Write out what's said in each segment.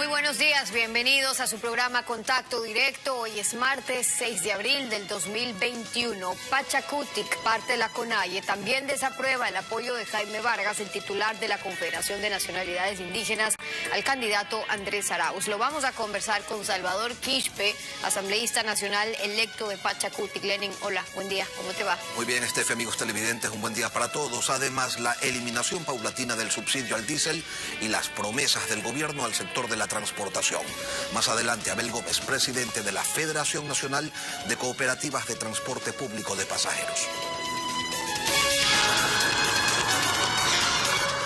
Muy buenos días, bienvenidos a su programa Contacto Directo. Hoy es martes 6 de abril del 2021. Pachacutic, parte de la CONAIE, también desaprueba el apoyo de Jaime Vargas, el titular de la Confederación de Nacionalidades Indígenas, al candidato Andrés Arauz. Lo vamos a conversar con Salvador Quispe, asambleísta nacional electo de Pachacutic. Lenin, hola, buen día, ¿cómo te va? Muy bien, Estefe, amigos televidentes, un buen día para todos. Además, la eliminación paulatina del subsidio al diésel y las promesas del gobierno al sector de la transportación. Más adelante, Abel Gómez, presidente de la Federación Nacional de Cooperativas de Transporte Público de Pasajeros.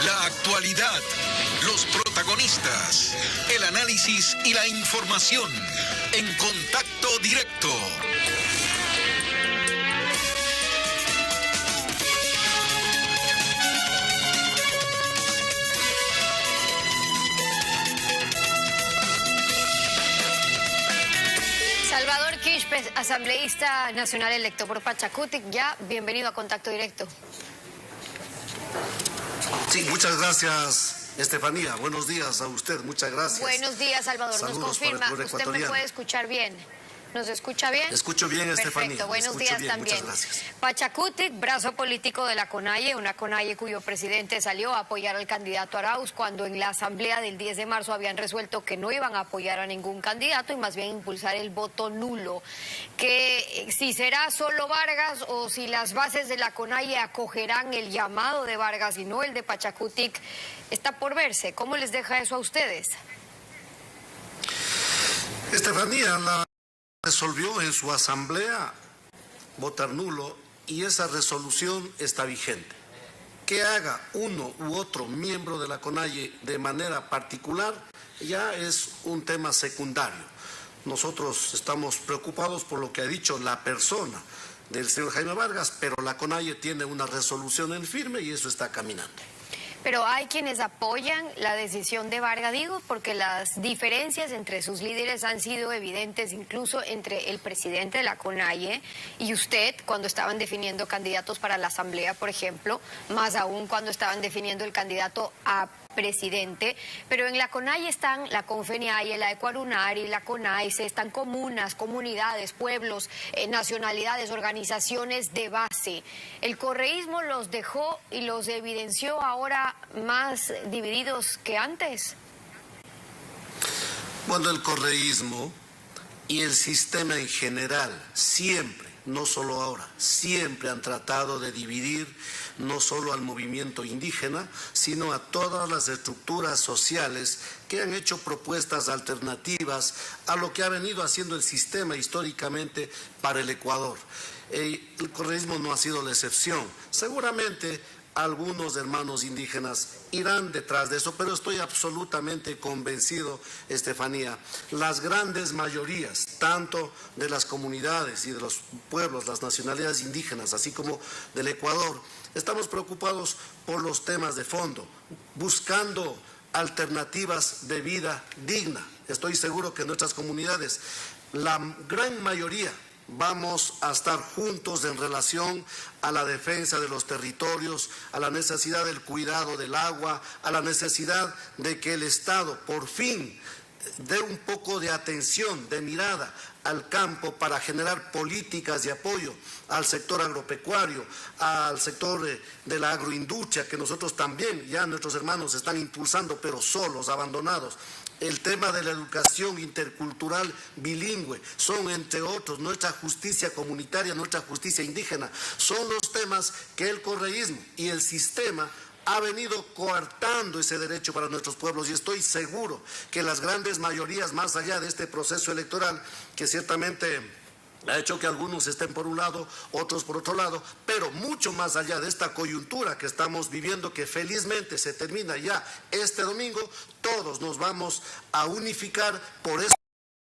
La actualidad, los protagonistas, el análisis y la información en Contacto Directo. Salvador Quispe, asambleísta nacional electo por Pachacutic, ya bienvenido a Contacto Directo. Sí, muchas gracias, Estefanía. Buenos días a usted, muchas gracias. Buenos días, Salvador. Saludos nos confirma, para el ¿usted me puede escuchar bien? ¿Nos escucha bien? Escucho bien, Estefanía. Perfecto, buenos días bien, también. Muchas gracias. Pachacutic, brazo político de la CONAIE, una CONAIE cuyo presidente salió a apoyar al candidato Arauz cuando en la asamblea del 10 de marzo habían resuelto que no iban a apoyar a ningún candidato y más bien impulsar el voto nulo. Que si será solo Vargas o si las bases de la CONAIE acogerán el llamado de Vargas y no el de Pachacutic, está por verse. ¿Cómo les deja eso a ustedes? Estefanía, resolvió en su asamblea votar nulo y esa resolución está vigente. Que haga uno u otro miembro de la CONAIE de manera particular ya es un tema secundario. Nosotros estamos preocupados por lo que ha dicho la persona del señor Jaime Vargas, pero la CONAIE tiene una resolución en firme y eso está caminando. Pero hay quienes apoyan la decisión de Vargas, digo, porque las diferencias entre sus líderes han sido evidentes, incluso entre el presidente de la CONAIE y usted, cuando estaban definiendo candidatos para la asamblea, por ejemplo, más aún cuando estaban definiendo el candidato a presidente, pero en la CONAIE están la CONFENIAIE, la ECUARUNARI, la CONAICE, están comunas, comunidades, pueblos, nacionalidades, organizaciones de base. El correísmo los dejó y los evidenció ahora más divididos que antes. Bueno, el correísmo y el sistema en general siempre, no solo ahora, siempre han tratado de dividir no solo al movimiento indígena, sino a todas las estructuras sociales que han hecho propuestas alternativas a lo que ha venido haciendo el sistema históricamente para el Ecuador. El correísmo no ha sido la excepción. Seguramente algunos hermanos indígenas irán detrás de eso, pero estoy absolutamente convencido, Estefanía, las grandes mayorías, tanto de las comunidades y de los pueblos, las nacionalidades indígenas, así como del Ecuador, estamos preocupados por los temas de fondo, buscando alternativas de vida digna. Estoy seguro que en nuestras comunidades, la gran mayoría, vamos a estar juntos en relación a la defensa de los territorios, a la necesidad del cuidado del agua, a la necesidad de que el Estado por fin dé un poco de atención, de mirada al campo para generar políticas de apoyo al sector agropecuario, al sector de la agroindustria, que nosotros también, ya nuestros hermanos están impulsando, pero solos, abandonados. El tema de la educación intercultural bilingüe, son entre otros nuestra justicia comunitaria, nuestra justicia indígena, son los temas que el correísmo y el sistema ha venido coartando ese derecho para nuestros pueblos y estoy seguro que las grandes mayorías, más allá de este proceso electoral, que ciertamente ha hecho que algunos estén por un lado, otros por otro lado, pero mucho más allá de esta coyuntura que estamos viviendo, que felizmente se termina ya este domingo, todos nos vamos a unificar por eso,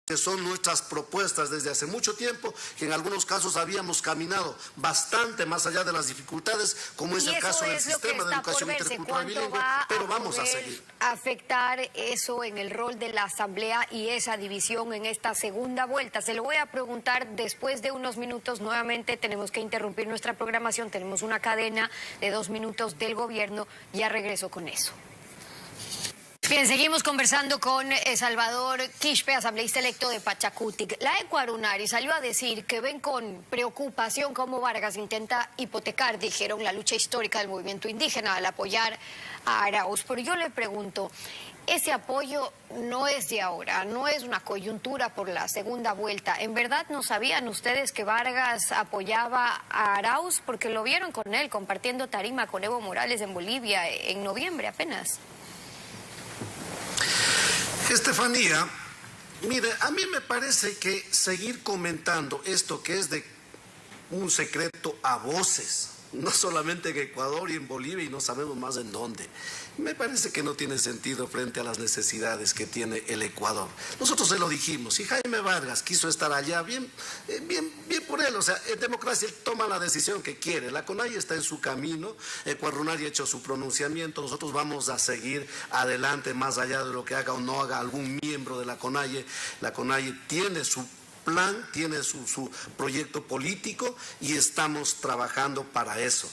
que son nuestras propuestas desde hace mucho tiempo, que en algunos casos habíamos caminado bastante más allá de las dificultades, como es el caso del sistema de educación intercultural bilingüe, pero vamos a seguir. ¿Afectar eso en el rol de la Asamblea y esa división en esta segunda vuelta? Se lo voy a preguntar después de unos minutos. Nuevamente tenemos que interrumpir nuestra programación, tenemos una cadena de 2 minutos del gobierno, ya regreso con eso. Bien, seguimos conversando con Salvador Quispe, asambleísta electo de Pachacutic. La Ecuarunari salió a decir que ven con preocupación cómo Vargas intenta hipotecar, dijeron, la lucha histórica del movimiento indígena al apoyar a Arauz. Pero yo le pregunto, ese apoyo no es de ahora, no es una coyuntura por la segunda vuelta. ¿En verdad no sabían ustedes que Vargas apoyaba a Arauz? Porque lo vieron con él compartiendo tarima con Evo Morales en Bolivia en noviembre apenas. Estefanía, mire, a mí me parece que seguir comentando esto que es de un secreto a voces, no solamente en Ecuador y en Bolivia y no sabemos más en dónde, me parece que no tiene sentido frente a las necesidades que tiene el Ecuador. Nosotros se lo dijimos, si Jaime Vargas quiso estar allá, bien por él, o sea, en democracia él toma la decisión que quiere, la CONAIE está en su camino, Ecuarunari ha hecho su pronunciamiento, nosotros vamos a seguir adelante más allá de lo que haga o no haga algún miembro de la CONAIE tiene su plan, tiene su proyecto político y estamos trabajando para eso.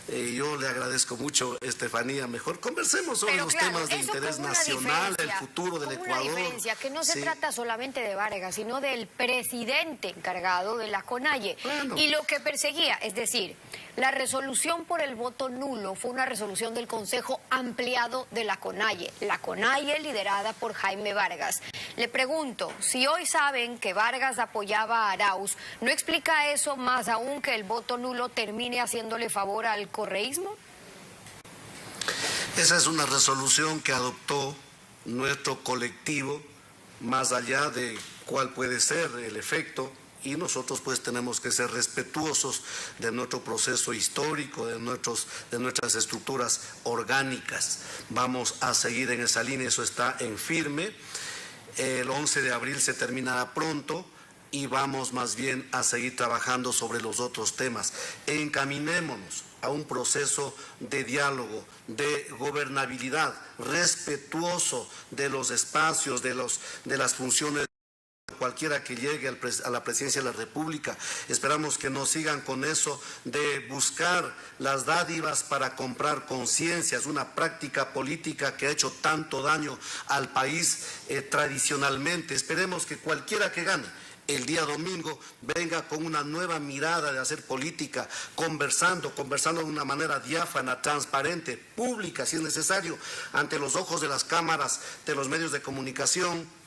Yo le agradezco mucho, Estefanía. Mejor conversemos sobre los temas de interés nacional, el futuro del Ecuador. Una diferencia, que no se trata solamente de Vargas, sino del presidente encargado de la CONAIE. Bueno. Y lo que perseguía, es decir, la resolución por el voto nulo fue una resolución del Consejo Ampliado de la CONAIE liderada por Jaime Vargas. Le pregunto, si hoy saben que Vargas apoyaba a Arauz, ¿no explica eso más aún que el voto nulo termine haciéndole favor al correísmo? Esa es una resolución que adoptó nuestro colectivo, más allá de cuál puede ser el efecto, y nosotros pues tenemos que ser respetuosos de nuestro proceso histórico, de nuestras estructuras orgánicas. Vamos a seguir en esa línea, eso está en firme. El 11 de abril se terminará pronto y vamos más bien a seguir trabajando sobre los otros temas. Encaminémonos a un proceso de diálogo, de gobernabilidad, respetuoso de los espacios, de las funciones de cualquiera que llegue a la presidencia de la República. Esperamos que no sigan con eso de buscar las dádivas para comprar conciencias, una práctica política que ha hecho tanto daño al país tradicionalmente. Esperemos que cualquiera que gane el día domingo venga con una nueva mirada de hacer política, conversando de una manera diáfana, transparente, pública, si es necesario, ante los ojos de las cámaras, de los medios de comunicación,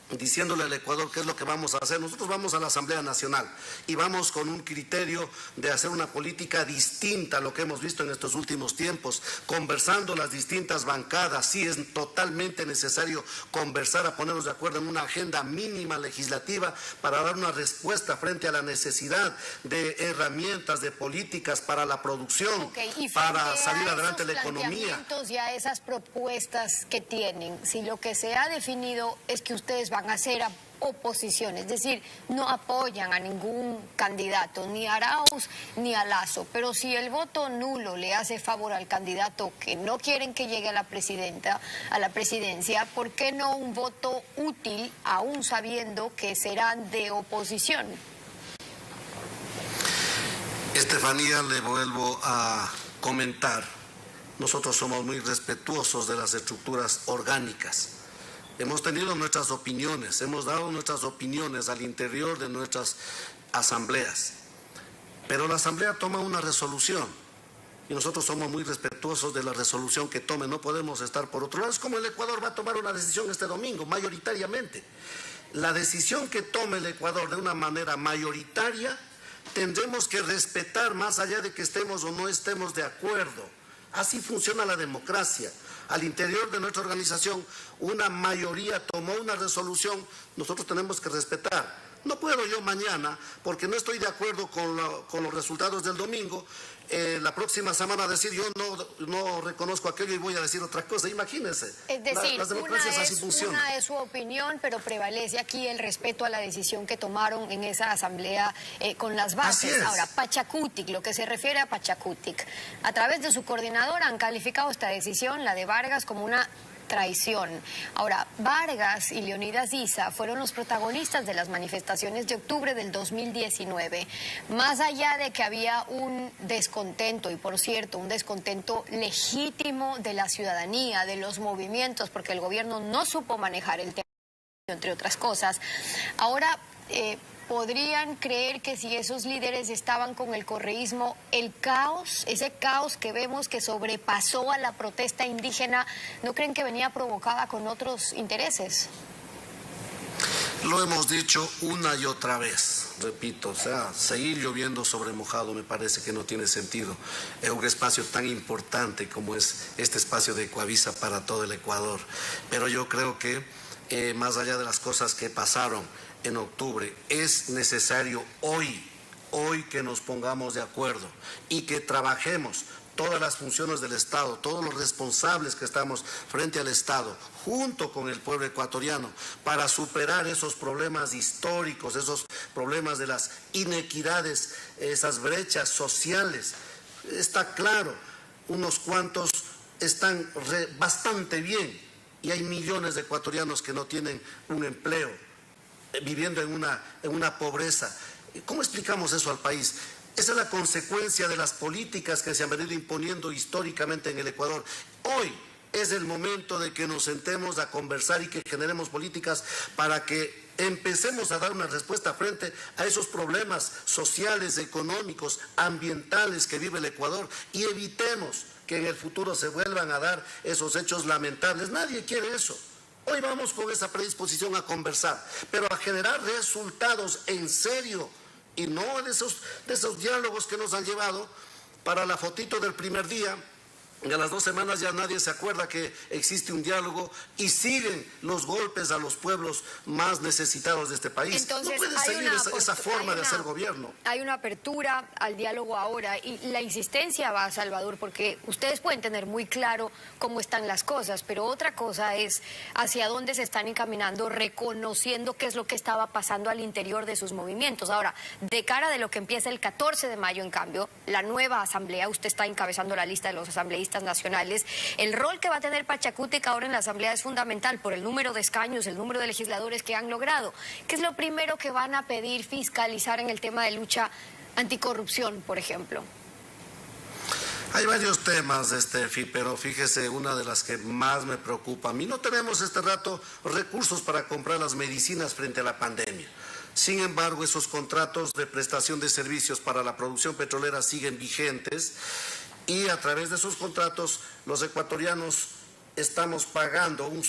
diciéndole al Ecuador qué es lo que vamos a hacer. Nosotros vamos a la Asamblea Nacional y vamos con un criterio de hacer una política distinta a lo que hemos visto en estos últimos tiempos, conversando las distintas bancadas. Sí es totalmente necesario conversar, a ponernos de acuerdo en una agenda mínima legislativa para dar una respuesta frente a la necesidad de herramientas, de políticas para la producción, para salir adelante la economía. Y a esas propuestas que tienen, si lo que se ha definido es que ustedes van a hacer oposición, es decir, no apoyan a ningún candidato, ni a Arauz ni a Lasso, pero si el voto nulo le hace favor al candidato que no quieren que llegue a la presidencia, ¿por qué no un voto útil, aún sabiendo que serán de oposición? Estefanía, le vuelvo a comentar, nosotros somos muy respetuosos de las estructuras orgánicas. Hemos tenido nuestras opiniones, hemos dado nuestras opiniones al interior de nuestras asambleas, pero la asamblea toma una resolución y nosotros somos muy respetuosos de la resolución que tome, no podemos estar por otro lado. Es como el Ecuador va a tomar una decisión este domingo, mayoritariamente. La decisión que tome el Ecuador de una manera mayoritaria, tendremos que respetar más allá de que estemos o no estemos de acuerdo. Así funciona la democracia. Al interior de nuestra organización, una mayoría tomó una resolución, nosotros tenemos que respetar. No puedo yo mañana, porque no estoy de acuerdo con los resultados del domingo, la próxima semana decir yo no reconozco aquello y voy a decir otra cosa. Imagínense. Es decir, las democracias así funcionan. Una es su opinión, pero prevalece aquí el respeto a la decisión que tomaron en esa asamblea con las bases. Ahora, Pachacutic, lo que se refiere a Pachacutic, a través de su coordinador han calificado esta decisión, la de Vargas, como una traición. Ahora, Vargas y Leonidas Issa fueron los protagonistas de las manifestaciones de octubre del 2019. Más allá de que había un descontento, y por cierto, un descontento legítimo de la ciudadanía, de los movimientos, porque el gobierno no supo manejar el tema, entre otras cosas. Ahora, ¿podrían creer que si esos líderes estaban con el correísmo, el caos, ese caos que vemos que sobrepasó a la protesta indígena, no creen que venía provocada con otros intereses? Lo hemos dicho una y otra vez, repito, o sea, seguir lloviendo sobre mojado me parece que no tiene sentido en un espacio tan importante como es este espacio de Ecuavisa para todo el Ecuador. Pero yo creo que más allá de las cosas que pasaron en octubre, es necesario hoy que nos pongamos de acuerdo y que trabajemos todas las funciones del Estado, todos los responsables que estamos frente al Estado, junto con el pueblo ecuatoriano, para superar esos problemas históricos, esos problemas de las inequidades, esas brechas sociales. Está claro, unos cuantos están bastante bien y hay millones de ecuatorianos que no tienen un empleo, viviendo en una pobreza. ¿Cómo explicamos eso al país? Esa es la consecuencia de las políticas que se han venido imponiendo históricamente en el Ecuador. Hoy es el momento de que nos sentemos a conversar y que generemos políticas para que empecemos a dar una respuesta frente a esos problemas sociales, económicos, ambientales que vive el Ecuador y evitemos que en el futuro se vuelvan a dar esos hechos lamentables. Nadie quiere eso. Hoy vamos con esa predisposición a conversar, pero a generar resultados en serio y no de esos diálogos que nos han llevado para la fotito del primer día. Y a las 2 semanas ya nadie se acuerda que existe un diálogo y siguen los golpes a los pueblos más necesitados de este país. Entonces, no puede seguir esa forma de hacer gobierno. Hay una apertura al diálogo ahora y la insistencia va a Salvador, porque ustedes pueden tener muy claro cómo están las cosas, pero otra cosa es hacia dónde se están encaminando, reconociendo qué es lo que estaba pasando al interior de sus movimientos. Ahora, de cara de lo que empieza el 14 de mayo, en cambio, la nueva asamblea, usted está encabezando la lista de los asambleístas nacionales, el rol que va a tener Pachacútec ahora en la asamblea es fundamental por el número de escaños, el número de legisladores que han logrado. ¿Qué es lo primero que van a pedir fiscalizar en el tema de lucha anticorrupción, por ejemplo? Hay varios temas, pero fíjese, una de las que más me preocupa a mí, no tenemos este rato recursos para comprar las medicinas frente a la pandemia. Sin embargo, esos contratos de prestación de servicios para la producción petrolera siguen vigentes y a través de esos contratos los ecuatorianos estamos pagando un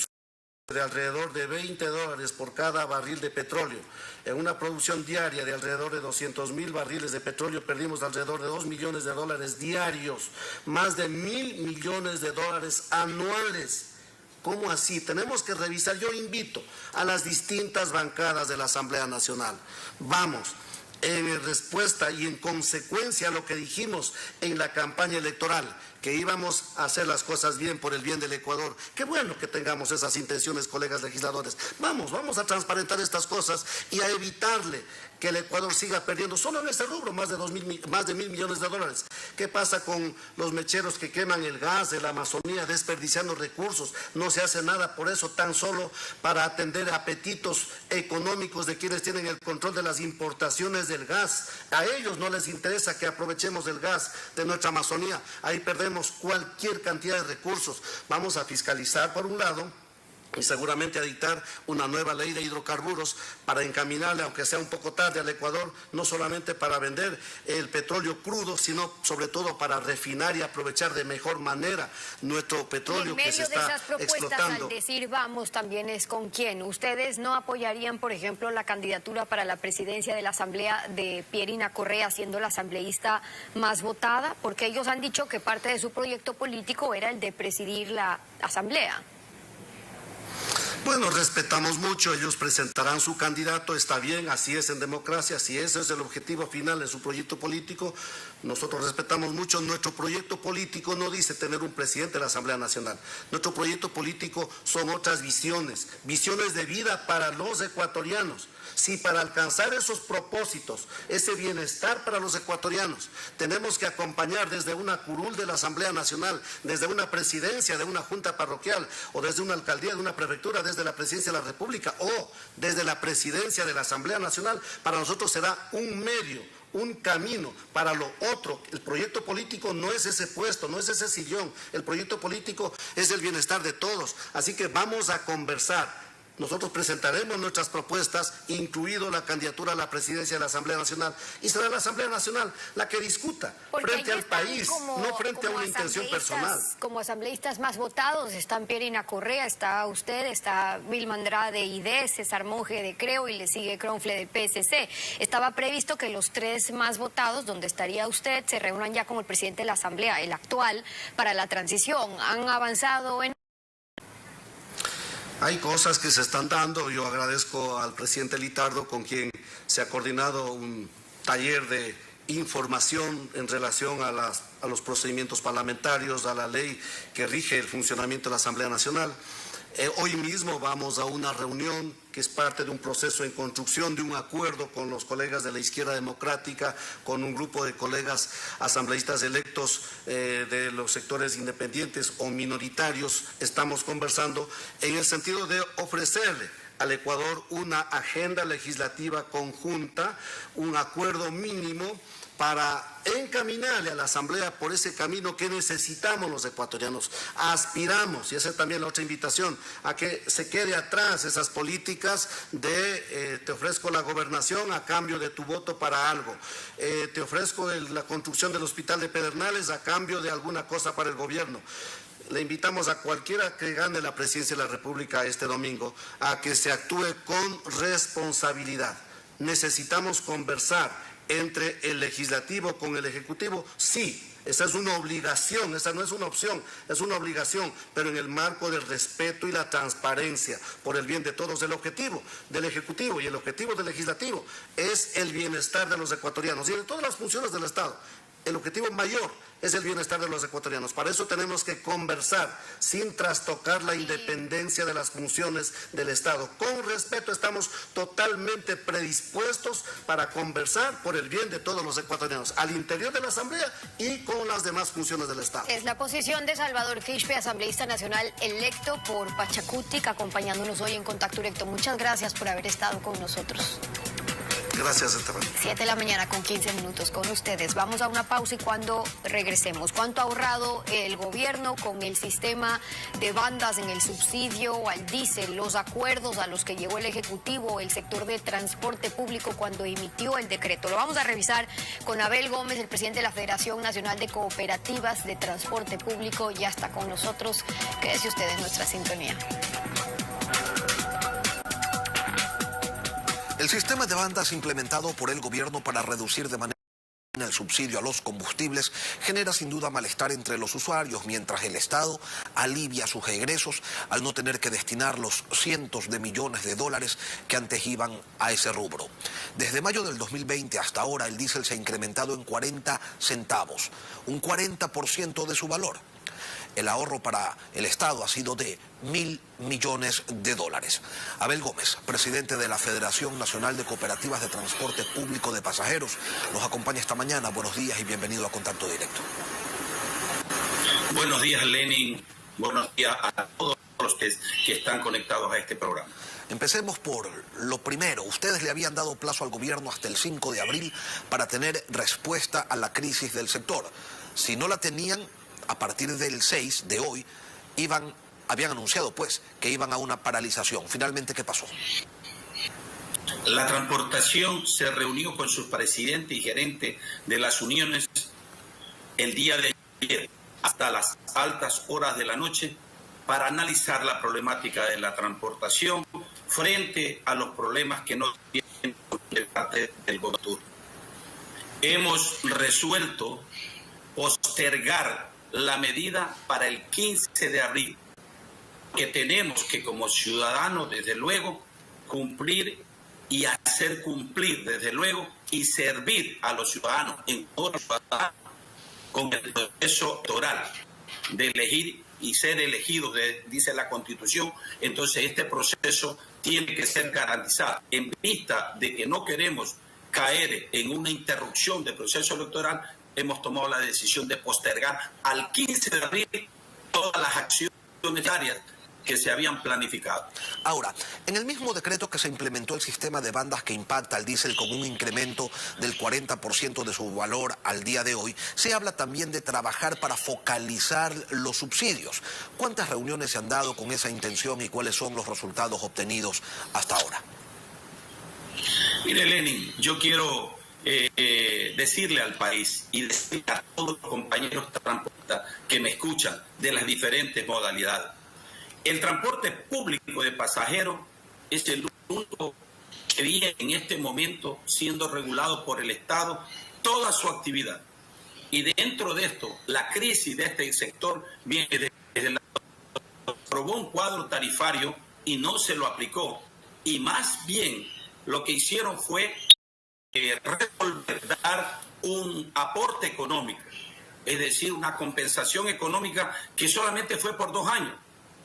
de alrededor de $20 por cada barril de petróleo. En una producción diaria de alrededor de 200.000 barriles de petróleo perdimos alrededor de $2 millones diarios, más de $1.000 millones anuales. ¿Cómo así? Tenemos que revisar. Yo invito a las distintas bancadas de la Asamblea Nacional. Vamos, en respuesta y en consecuencia a lo que dijimos en la campaña electoral, que íbamos a hacer las cosas bien por el bien del Ecuador. Qué bueno que tengamos esas intenciones, colegas legisladores. Vamos a transparentar estas cosas y a evitarle que el Ecuador siga perdiendo solo en este rubro más de $1.000 millones. ¿Qué pasa con los mecheros que queman el gas de la Amazonía desperdiciando recursos? No se hace nada por eso, tan solo para atender apetitos económicos de quienes tienen el control de las importaciones del gas. A ellos no les interesa que aprovechemos el gas de nuestra Amazonía. Ahí perdemos cualquier cantidad de recursos. Vamos a fiscalizar por un lado y seguramente a dictar una nueva ley de hidrocarburos para encaminarle, aunque sea un poco tarde, al Ecuador, no solamente para vender el petróleo crudo, sino sobre todo para refinar y aprovechar de mejor manera nuestro petróleo que se está explotando. En medio de esas propuestas, al decir vamos, también es con quién. ¿Ustedes no apoyarían, por ejemplo, la candidatura para la presidencia de la Asamblea de Pierina Correa, siendo la asambleísta más votada? Porque ellos han dicho que parte de su proyecto político era el de presidir la Asamblea. Bueno, respetamos mucho, ellos presentarán su candidato, está bien, así es en democracia, si ese es el objetivo final de su proyecto político, nosotros respetamos mucho. Nuestro proyecto político no dice tener un presidente de la Asamblea Nacional. Nuestro proyecto político son otras visiones, visiones de vida para los ecuatorianos. Si para alcanzar esos propósitos, ese bienestar para los ecuatorianos, tenemos que acompañar desde una curul de la Asamblea Nacional, desde una presidencia de una junta parroquial, o desde una alcaldía de una prefectura, desde la presidencia de la República, o desde la presidencia de la Asamblea Nacional, para nosotros será un medio, un camino para lo otro. El proyecto político no es ese puesto, no es ese sillón. El proyecto político es el bienestar de todos. Así que vamos a conversar. Nosotros presentaremos nuestras propuestas, incluido la candidatura a la presidencia de la Asamblea Nacional, y será la Asamblea Nacional la que discuta frente al país, no frente a una intención personal. Como asambleístas más votados están Pierina Correa, está usted, está Vilma Andrade ID, César Monge de Creo y le sigue Cronfle del PSC. Estaba previsto que los tres más votados, donde estaría usted, se reúnan ya con el presidente de la Asamblea, el actual, para la transición. ¿Han avanzado en...? Hay cosas que se están dando. Yo agradezco al presidente Litardo, con quien se ha coordinado un taller de información en relación a los procedimientos parlamentarios, a la ley que rige el funcionamiento de la Asamblea Nacional. Hoy mismo vamos a una reunión que es parte de un proceso en construcción de un acuerdo con los colegas de la izquierda democrática, con un grupo de colegas asambleístas electos de los sectores independientes o minoritarios. Estamos conversando en el sentido de ofrecerle al Ecuador una agenda legislativa conjunta, un acuerdo mínimo para encaminarle a la Asamblea por ese camino que necesitamos los ecuatorianos. Aspiramos, y esa es también la otra invitación, a que se quede atrás esas políticas de te ofrezco la gobernación a cambio de tu voto para algo, te ofrezco la construcción del hospital de Pedernales a cambio de alguna cosa para el gobierno. Le invitamos a cualquiera que gane la presidencia de la República este domingo a que se actúe con responsabilidad. Necesitamos conversar entre el legislativo con el ejecutivo, sí, esa es una obligación, esa no es una opción, es una obligación, pero en el marco del respeto y la transparencia, por el bien de todos. El objetivo del ejecutivo y el objetivo del legislativo es el bienestar de los ecuatorianos y de todas las funciones del Estado. El objetivo mayor es el bienestar de los ecuatorianos. Para eso tenemos que conversar sin trastocar la independencia de las funciones del Estado. Con respeto, estamos totalmente predispuestos para conversar por el bien de todos los ecuatorianos, al interior de la Asamblea y con las demás funciones del Estado. Es la posición de Salvador Quispe, asambleísta nacional electo por Pachacutic, acompañándonos hoy en Contacto Directo. Muchas gracias por haber estado con nosotros. Gracias, Esteban. 7 de la mañana con 15 minutos con ustedes. Vamos a una pausa y cuando regresemos, ¿cuánto ha ahorrado el gobierno con el sistema de bandas en el subsidio al diésel? Los acuerdos a los que llegó el Ejecutivo, el sector de transporte público cuando emitió el decreto. Lo vamos a revisar con Abel Gómez, el presidente de la Federación Nacional de Cooperativas de Transporte Público. Ya está con nosotros. Quédese usted en nuestra sintonía. El sistema de bandas implementado por el gobierno para reducir de manera el subsidio a los combustibles genera sin duda malestar entre los usuarios, mientras el Estado alivia sus egresos al no tener que destinar los cientos de millones de dólares que antes iban a ese rubro. Desde mayo del 2020 hasta ahora el diésel se ha incrementado en 40 centavos, un 40% de su valor. El ahorro para el Estado ha sido de 1.000 millones de dólares. Abel Gómez, presidente de la Federación Nacional de Cooperativas de Transporte Público de Pasajeros, nos acompaña esta mañana. Buenos días y bienvenido a Contacto Directo. Buenos días, Lenin. Buenos días a todos los que están conectados a este programa. Empecemos por lo primero. Ustedes le habían dado plazo al gobierno hasta el 5 de abril para tener respuesta a la crisis del sector. Si no la tenían, a partir del 6 de hoy, habían anunciado pues que iban a una paralización. Finalmente, ¿qué pasó? La transportación se reunió con sus presidentes y gerentes de las uniones el día de ayer hasta las altas horas de la noche para analizar la problemática de la transportación frente a los problemas que no tienen de parte del gobierno. Hemos resuelto postergar la medida para el 15 de abril, que tenemos que como ciudadanos, desde luego, cumplir y hacer cumplir, desde luego, y servir a los ciudadanos con el proceso electoral de elegir y ser elegidos, dice la Constitución. Entonces este proceso tiene que ser garantizado. En vista de que no queremos caer en una interrupción del proceso electoral, hemos tomado la decisión de postergar al 15 de abril todas las acciones necesarias que se habían planificado. Ahora, en el mismo decreto que se implementó el sistema de bandas que impacta al diésel con un incremento del 40% de su valor al día de hoy, se habla también de trabajar para focalizar los subsidios. ¿Cuántas reuniones se han dado con esa intención y cuáles son los resultados obtenidos hasta ahora? Mire, Lenin, yo quiero decirle al país y decirle a todos los compañeros transportistas que me escuchan de las diferentes modalidades. El transporte público de pasajeros es el único que viene en este momento siendo regulado por el Estado toda su actividad. Y dentro de esto, la crisis de este sector viene desde la... aprobó un cuadro tarifario y no se lo aplicó. Y más bien lo que hicieron fue dar un aporte económico, es decir, una compensación económica que solamente fue por 2 años.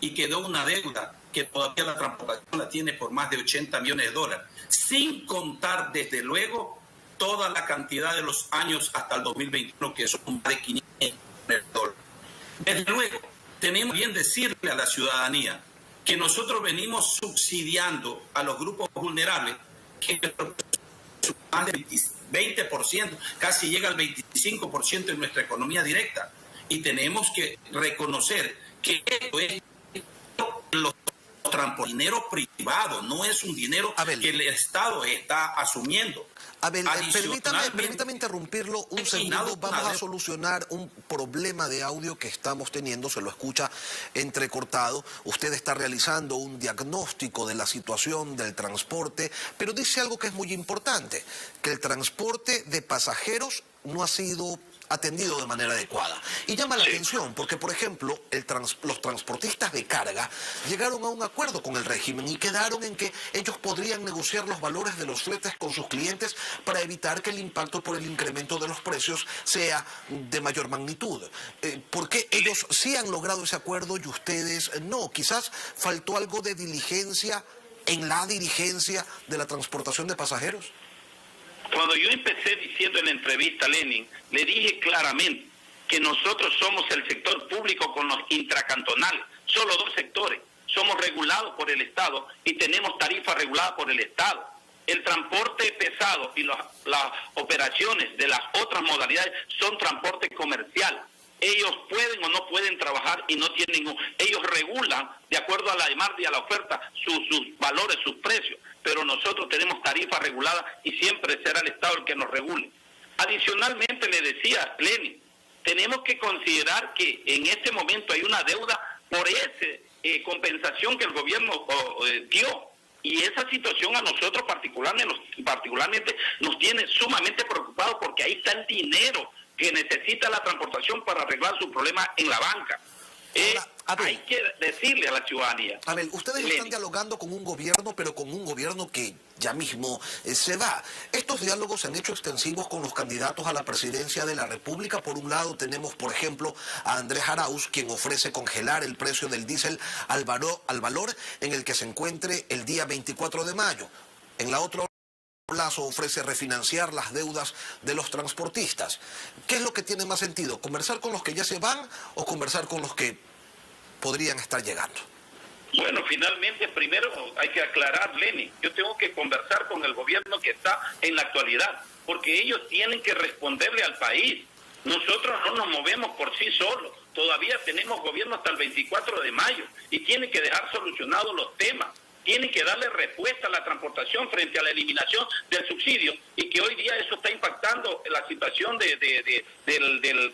Y quedó una deuda que todavía la transportación la tiene por más de 80 millones de dólares, sin contar, desde luego, toda la cantidad de los años hasta el 2021, que son más de 500 millones de dólares. Desde luego, tenemos bien decirle a la ciudadanía que nosotros venimos subsidiando a los grupos vulnerables, que más del 20%, casi llega al 25% de nuestra economía directa. Y tenemos que reconocer que esto es los dinero privado, no es un dinero que el Estado está asumiendo. Abel, permítame interrumpirlo un segundo. Vamos a solucionar un problema de audio que estamos teniendo, se lo escucha entrecortado. Usted está realizando un diagnóstico de la situación del transporte, pero dice algo que es muy importante, que el transporte de pasajeros no ha sido atendido de manera adecuada. Y llama la atención porque, por ejemplo, los transportistas de carga llegaron a un acuerdo con el régimen y quedaron en que ellos podrían negociar los valores de los fletes con sus clientes para evitar que el impacto por el incremento de los precios sea de mayor magnitud. ¿Por qué ellos sí han logrado ese acuerdo y ustedes no? Quizás faltó algo de diligencia en la dirigencia de la transportación de pasajeros. Cuando yo empecé diciendo en la entrevista, Lenin, le dije claramente que nosotros somos el sector público con los intracantonales, solo 2 sectores. Somos regulados por el Estado y tenemos tarifas reguladas por el Estado. El transporte pesado y las operaciones de las otras modalidades son transporte comercial. Ellos pueden o no pueden trabajar y no tienen... Ellos regulan, de acuerdo a la demanda y a la oferta, sus valores, sus precios. Pero nosotros tenemos tarifas reguladas y siempre será el Estado el que nos regule. Adicionalmente, le decía Lenin, tenemos que considerar que en este momento hay una deuda por esa compensación que el gobierno dio. Y esa situación a nosotros particularmente nos tiene sumamente preocupados porque ahí está el dinero que necesita la transportación para arreglar su problema en la banca. Hay que decirle a la ciudadanía. Abel, ustedes están dialogando con un gobierno, pero con un gobierno que ya mismo se va. Estos diálogos se han hecho extensivos con los candidatos a la presidencia de la República. Por un lado tenemos, por ejemplo, a Andrés Arauz, quien ofrece congelar el precio del diésel al valor en el que se encuentre el día 24 de mayo. En la otra plazo ofrece refinanciar las deudas de los transportistas. ¿Qué es lo que tiene más sentido? ¿Conversar con los que ya se van o conversar con los que podrían estar llegando? Bueno, finalmente, primero hay que aclarar, Lenin, yo tengo que conversar con el gobierno que está en la actualidad, porque ellos tienen que responderle al país. Nosotros no nos movemos por sí solos, todavía tenemos gobierno hasta el 24 de mayo y tienen que dejar solucionados los temas. Tienen que darle respuesta a la transportación frente a la eliminación del subsidio y que hoy día eso está impactando la situación del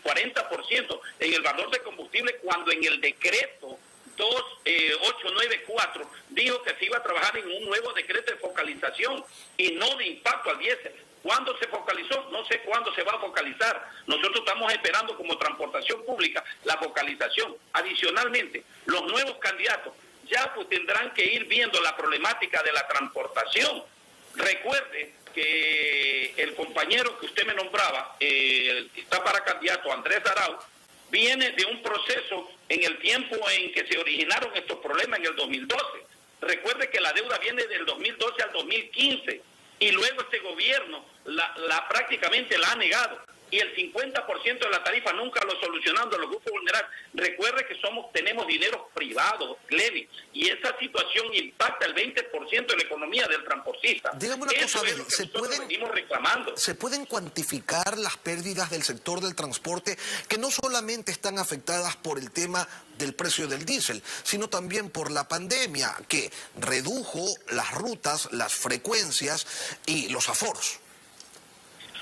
40% en el valor de combustible, cuando en el decreto 2894 dijo que se iba a trabajar en un nuevo decreto de focalización y no de impacto al diésel. ¿Cuándo se focalizó? No sé cuándo se va a focalizar. Nosotros estamos esperando como transportación pública la focalización. Adicionalmente, los nuevos candidatos ya pues tendrán que ir viendo la problemática de la transportación. Recuerde que el compañero que usted me nombraba, que está para candidato, Andrés Arauz, viene de un proceso en el tiempo en que se originaron estos problemas en el 2012. Recuerde que la deuda viene del 2012 al 2015 y luego este gobierno prácticamente la ha negado. Y el 50% de la tarifa nunca lo solucionando a los grupos vulnerables. Recuerde que tenemos dinero privado, Lenin, y esa situación impacta el 20% de la economía del transportista. Dígame una cosa, es lo que venimos reclamando. ¿Se pueden cuantificar las pérdidas del sector del transporte que no solamente están afectadas por el tema del precio del diésel, sino también por la pandemia que redujo las rutas, las frecuencias y los aforos?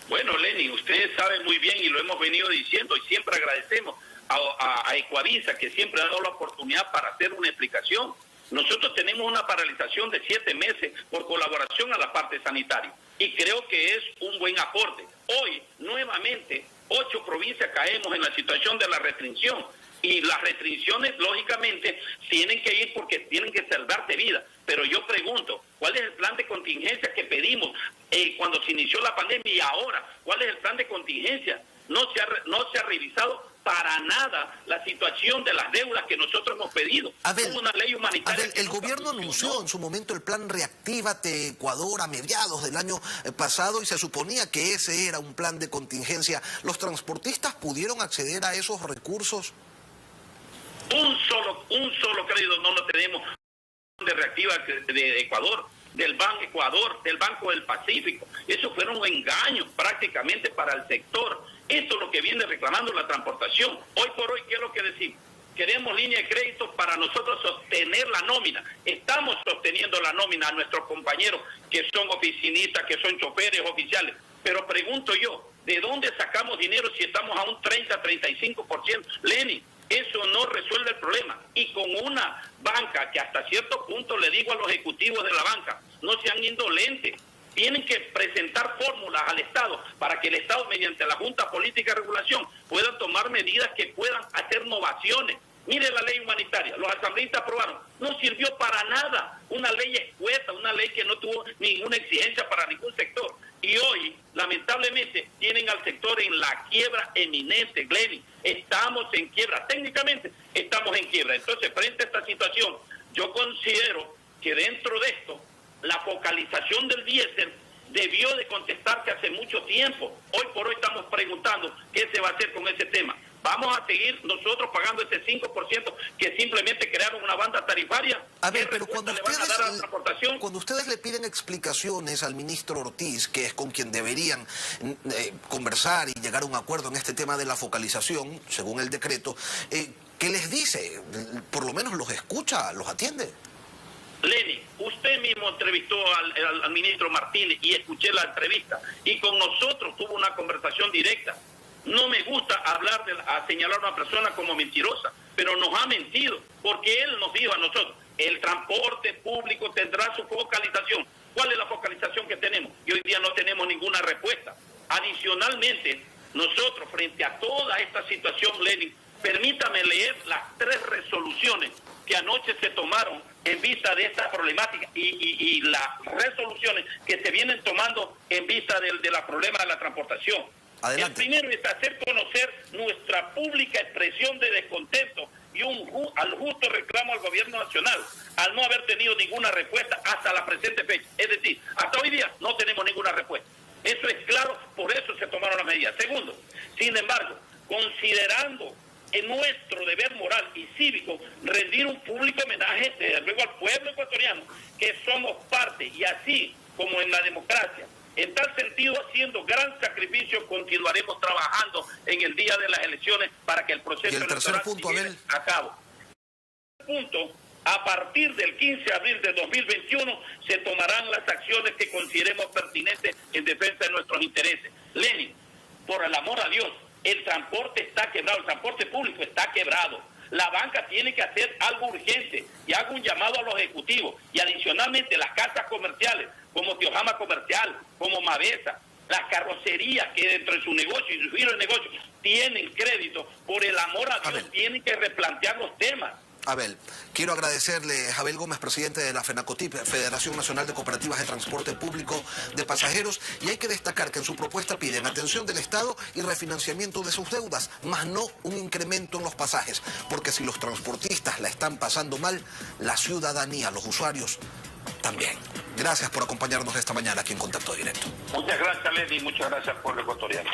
Bueno, Lenin, usted sabe muy bien y lo hemos venido diciendo y siempre agradecemos a Ecuavisa que siempre ha dado la oportunidad para hacer una explicación. Nosotros tenemos una paralización de 7 meses por colaboración a la parte sanitaria y creo que es un buen aporte. Hoy, nuevamente, 8 provincias caemos en la situación de la restricción y las restricciones, lógicamente, tienen que ir porque tienen que salvarte vida. Pero yo pregunto, ¿cuál es el plan de contingencia que pedimos cuando se inició la pandemia y ahora? ¿Cuál es el plan de contingencia? No se ha revisado para nada la situación de las deudas que nosotros hemos pedido. Hubo una ley humanitaria. El gobierno anunció en su momento el plan Reactívate Ecuador a mediados del año pasado y se suponía que ese era un plan de contingencia. ¿Los transportistas pudieron acceder a esos recursos? Un solo crédito no lo tenemos de Reactiva de Ecuador, del Banco Ecuador, del Banco del Pacífico. Eso fueron engaños prácticamente para el sector. Esto es lo que viene reclamando la transportación. Hoy por hoy, ¿qué es lo que decimos? Queremos línea de crédito para nosotros sostener la nómina. Estamos sosteniendo la nómina a nuestros compañeros que son oficinistas, que son choferes oficiales. Pero pregunto yo, ¿de dónde sacamos dinero si estamos a un 30-35%? Lenin, eso no resuelve el problema. Y con una banca que hasta cierto punto le digo a los ejecutivos de la banca, no sean indolentes. Tienen que presentar fórmulas al Estado para que el Estado, mediante la Junta Política de Regulación, pueda tomar medidas que puedan hacer innovaciones. Mire la ley humanitaria, los asambleístas aprobaron, no sirvió para nada, una ley escueta, una ley que no tuvo ninguna exigencia para ningún sector. Y hoy, lamentablemente, tienen al sector en la quiebra eminente, Glenny. Estamos en quiebra, técnicamente estamos en quiebra. Entonces, frente a esta situación, yo considero que dentro de esto, la focalización del diésel debió de contestarse hace mucho tiempo. Hoy por hoy estamos preguntando qué se va a hacer con ese tema. ¿Vamos a seguir nosotros pagando ese 5% que simplemente crearon una banda tarifaria? A ver, pero cuando ustedes le piden explicaciones al ministro Ortiz, que es con quien deberían conversar y llegar a un acuerdo en este tema de la focalización, según el decreto, ¿qué les dice? Por lo menos los escucha, los atiende. Lenin, usted mismo entrevistó al ministro Martínez y escuché la entrevista y con nosotros tuvo una conversación directa. No me gusta hablar a señalar a una persona como mentirosa, pero nos ha mentido porque él nos dijo a nosotros, el transporte público tendrá su focalización. ¿Cuál es la focalización que tenemos? Y hoy día no tenemos ninguna respuesta. Adicionalmente, nosotros frente a toda esta situación, Lenin, permítame leer las 3 resoluciones que anoche se tomaron en vista de esta problemática y las resoluciones que se vienen tomando en vista de la problema de la transportación. Adelante. El primero es hacer conocer nuestra pública expresión de descontento y al justo reclamo al gobierno nacional, al no haber tenido ninguna respuesta hasta la presente fecha. Es decir, hasta hoy día no tenemos ninguna respuesta. Eso es claro, por eso se tomaron las medidas. Segundo, sin embargo, considerando en nuestro deber moral y cívico rendir un público homenaje, desde luego al pueblo ecuatoriano, que somos parte, y así como en la democracia, en tal sentido, haciendo gran sacrificio, continuaremos trabajando en el día de las elecciones para que el proceso electoral se lleve a cabo. Punto, a partir del 15 de abril de 2021 se tomarán las acciones que consideremos pertinentes en defensa de nuestros intereses. Lenin, por el amor a Dios, el transporte está quebrado, el transporte público está quebrado. La banca tiene que hacer algo urgente y hago un llamado a los ejecutivos y adicionalmente las casas comerciales como Tiojama Comercial, como Mavesa, las carrocerías que dentro de su negocio y su giro de negocio tienen crédito, por el amor a Dios, tienen que replantear los temas. Abel, quiero agradecerle a Abel Gómez, presidente de la FENACOTIP, Federación Nacional de Cooperativas de Transporte Público de Pasajeros, y hay que destacar que en su propuesta piden atención del Estado y refinanciamiento de sus deudas, más no un incremento en los pasajes, porque si los transportistas la están pasando mal, la ciudadanía, los usuarios, también. Gracias por acompañarnos esta mañana aquí en Contacto Directo. Muchas gracias, Lenny, muchas gracias, pueblo ecuatoriano.